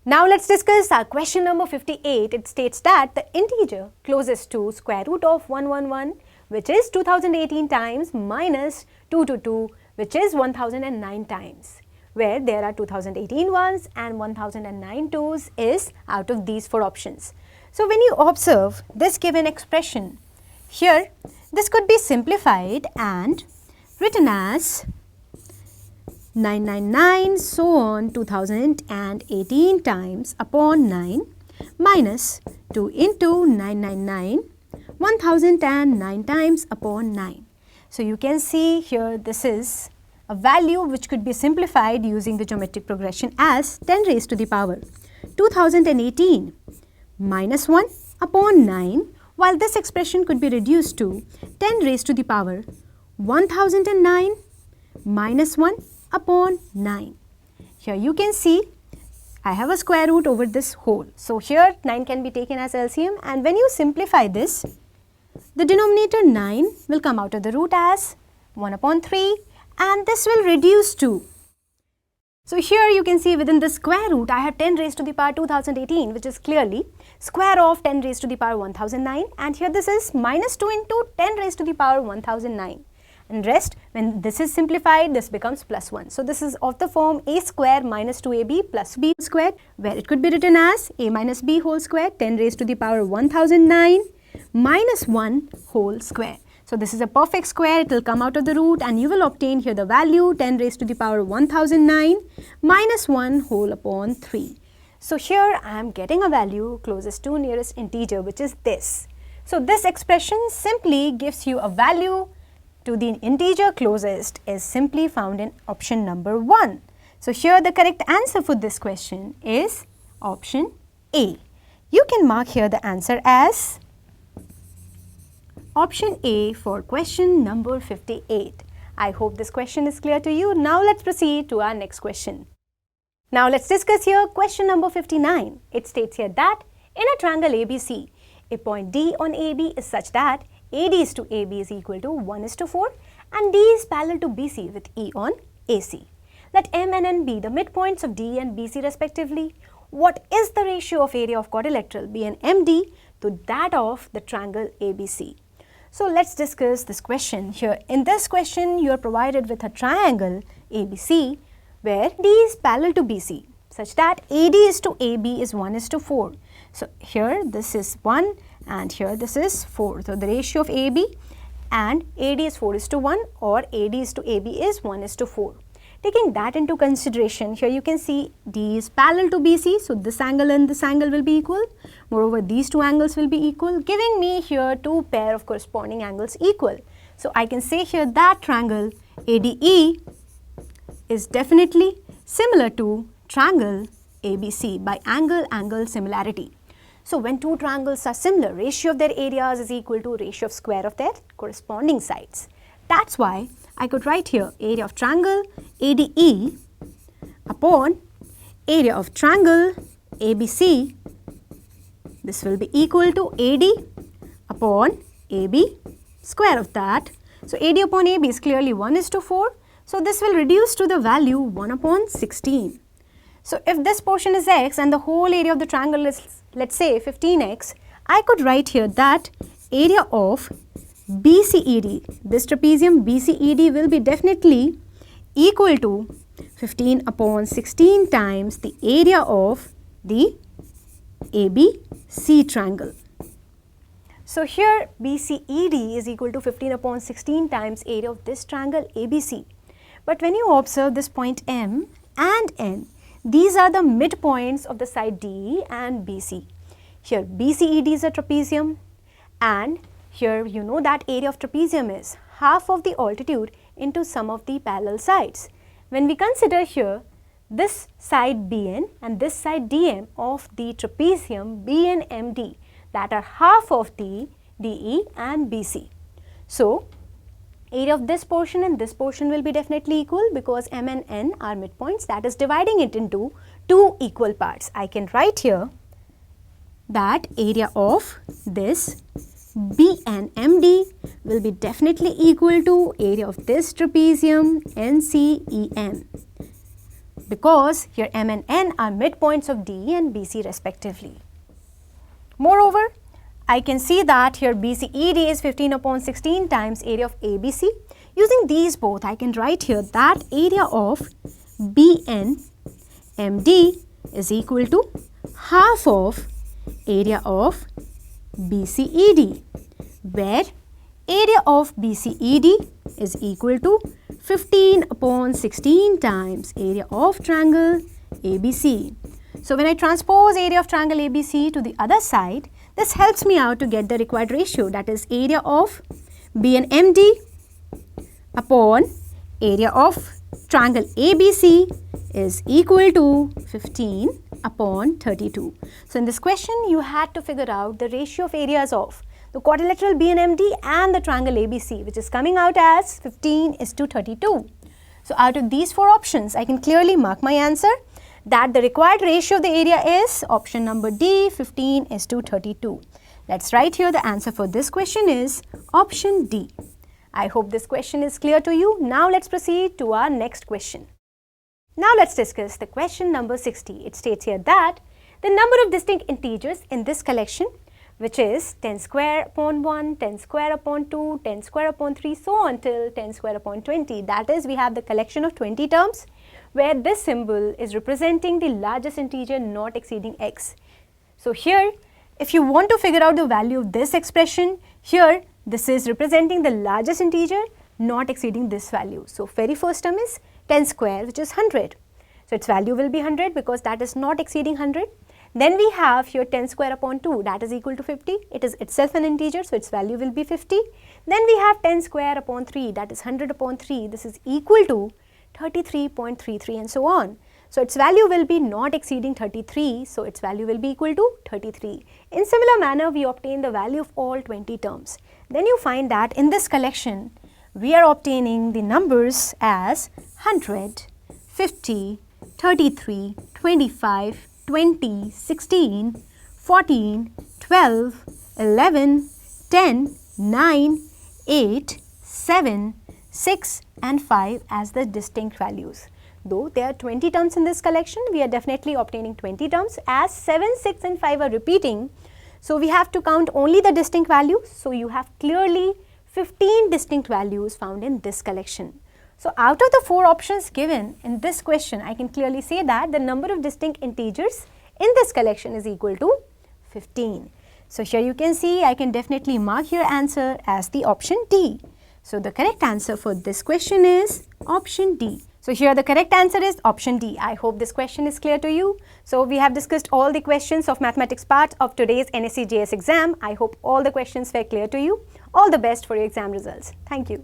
Now let's discuss our question number 58. It states that the integer closest to square root of 111, which is 2018 times, minus 222, which is 1009 times, where there are 2018 ones and 1009 twos is out of these four options. So when you observe this given expression, here this could be simplified and written as 999 so on 2018 times upon 9 minus 2 into 999 1009 times upon 9. So you can see here this is a value which could be simplified using the geometric progression as 10 raised to the power 2018 minus 1 upon 9, while this expression could be reduced to 10 raised to the power 1009 minus 1 upon 9. Here you can see I have a square root over this whole. So here 9 can be taken as LCM, and when you simplify this, the denominator 9 will come out of the root as 1 upon 3, and this will reduce to. So here you can see within the square root I have 10 raised to the power 2018, which is clearly square of 10 raised to the power 1009, and here this is minus 2 into 10 raised to the power 1009. And rest, when this is simplified, this becomes plus 1. So this is of the form a square minus 2ab plus b squared, where it could be written as a minus b whole square 10 raised to the power 1009 minus 1 whole square. So this is a perfect square, it will come out of the root and you will obtain here the value 10 raised to the power 1009 minus 1 whole upon 3. So here I am getting a value closest to nearest integer, which is this. So this expression simply gives you a value to the integer closest is simply found in option number 1. So here the correct answer for this question is option A. You can mark here the answer as option A for question number 58. I hope this question is clear to you. Now let's proceed to our next question. Now let's discuss here question number 59. It states here that in a triangle ABC, a point D on AB is such that AD is to AB is equal to 1:4 and D is parallel to BC with E on AC. Let M and N be the midpoints of D and BC respectively. What is the ratio of area of quadrilateral BNMD to that of the triangle ABC? So let's discuss this question. Here in this question you are provided with a triangle ABC where D is parallel to BC such that AD is to AB is 1:4. So here this is 1 and here this is 4. So the ratio of AB and AD is 4:1 or AD is to AB is 1:4. Taking that into consideration, here you can see D is parallel to BC, so this angle and this angle will be equal. Moreover, these two angles will be equal, giving me here two pair of corresponding angles equal. So I can say here that triangle ADE is definitely similar to triangle ABC by angle-angle similarity. So when two triangles are similar, ratio of their areas is equal to ratio of square of their corresponding sides. That's why I could write here area of triangle ADE upon area of triangle ABC. This will be equal to AD upon AB, square of that. So AD upon AB is clearly 1:4. So this will reduce to the value 1/16. So if this portion is x and the whole area of the triangle is, let's say, 15x, I could write here that area of BCED, this trapezium BCED will be definitely equal to 15/16 times the area of the ABC triangle. So here BCED is equal to 15/16 times area of this triangle ABC. But when you observe this point M and N, these are the midpoints of the side DE and BC. Here BCED is a trapezium and here you know that area of trapezium is half of the altitude into sum of the parallel sides. When we consider here this side BN and this side DM of the trapezium BNMD, that are half of the DE and BC. So area of this portion and this portion will be definitely equal because M and N are midpoints, that is dividing it into two equal parts. I can write here that area of this BNMD will be definitely equal to area of this trapezium NCEM. because here M and N are midpoints of DE and BC respectively. Moreover, I can see that here BCED is 15 upon 16 times area of ABC. Using these both, I can write here that area of BNMD is equal to half of area of BCED, where area of BCED is equal to 15 upon 16 times area of triangle ABC. So when I transpose area of triangle ABC to the other side, this helps me out to get the required ratio, that is area of BNMD upon area of triangle ABC is equal to 15 upon 32. So in this question, you had to figure out the ratio of areas of the quadrilateral BNMD and the triangle ABC, which is coming out as 15:32. So out of these four options, I can clearly mark my answer that the required ratio of the area is option number D, 15:32. Let's write here the answer for this question is option D. I hope this question is clear to you. Now let's proceed to our next question. Now let's discuss the question number 60. It states here that the number of distinct integers in this collection, which is 10 square upon 1, 10 square upon 2, 10 square upon 3, so on till 10 square upon 20. That is, we have the collection of 20 terms where this symbol is representing the largest integer not exceeding x. So here, if you want to figure out the value of this expression, here this is representing the largest integer not exceeding this value. So very first term is 10 square, which is 100. So its value will be 100 because that is not exceeding 100. Then we have here 10 square upon 2, that is equal to 50. It is itself an integer, so its value will be 50. Then we have 10 square upon 3, that is 100 upon 3. This is equal to 33.33 and so on. So its value will be not exceeding 33, so its value will be equal to 33. In similar manner, we obtain the value of all 20 terms. Then you find that in this collection, we are obtaining the numbers as 100, 50, 33, 25, 20, 16, 14, 12, 11, 10, 9, 8, 7, 6 and 5 as the distinct values. Though there are 20 terms in this collection, we are definitely obtaining 20 terms as 7, 6 and 5 are repeating. So we have to count only the distinct values. So you have clearly 15 distinct values found in this collection. So out of the four options given in this question, I can clearly say that the number of distinct integers in this collection is equal to 15. So here you can see I can definitely mark your answer as the option D. So the correct answer for this question is option D. So here the correct answer is option D. I hope this question is clear to you. So we have discussed all the questions of mathematics part of today's NSEJS exam. I hope all the questions were clear to you. All the best for your exam results. Thank you.